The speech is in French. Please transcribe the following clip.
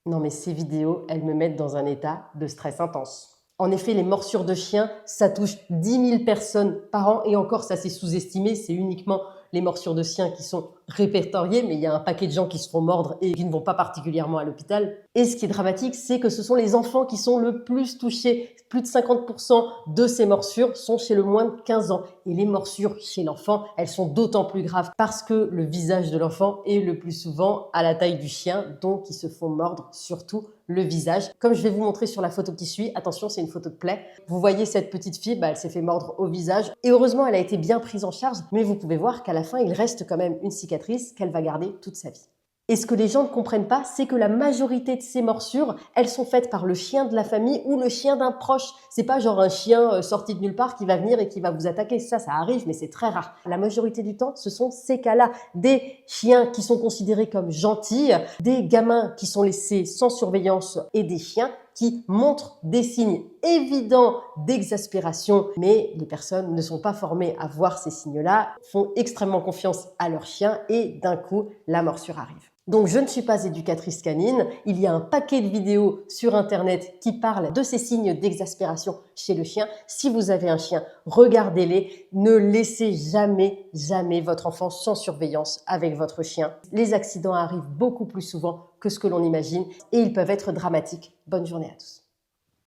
Non mais ces vidéos, elles me mettent dans un état de stress intense. En effet, les morsures de chiens, ça touche 10 000 personnes par an et encore ça c'est sous-estimé, c'est uniquement les morsures de chiens qui sont répertoriées, mais il y a un paquet de gens qui se font mordre et qui ne vont pas particulièrement à l'hôpital. Et ce qui est dramatique, c'est que ce sont les enfants qui sont le plus touchés. Plus de 50% de ces morsures sont chez le moins de 15 ans. Et les morsures chez l'enfant, elles sont d'autant plus graves parce que le visage de l'enfant est le plus souvent à la taille du chien, donc ils se font mordre surtout le visage. Comme je vais vous montrer sur la photo qui suit, attention, c'est une photo de plaie. Vous voyez cette petite fille, elle s'est fait mordre au visage et heureusement, elle a été bien prise en charge, mais vous pouvez voir qu'à la fin, il reste quand même une cicatrice qu'elle va garder toute sa vie. Et ce que les gens ne comprennent pas, c'est que la majorité de ces morsures, elles sont faites par le chien de la famille ou le chien d'un proche. C'est pas genre un chien sorti de nulle part qui va venir et qui va vous attaquer. Ça arrive, mais c'est très rare. La majorité du temps, ce sont ces cas-là. Des chiens qui sont considérés comme gentils, des gamins qui sont laissés sans surveillance et des chiens qui montrent des signes évidents d'exaspération, mais les personnes ne sont pas formées à voir ces signes-là, font extrêmement confiance à leur chien et d'un coup, la morsure arrive. Donc je ne suis pas éducatrice canine, il y a un paquet de vidéos sur internet qui parlent de ces signes d'exaspération chez le chien. Si vous avez un chien, regardez-les, ne laissez jamais votre enfant sans surveillance avec votre chien. Les accidents arrivent beaucoup plus souvent que ce que l'on imagine et ils peuvent être dramatiques. Bonne journée à tous.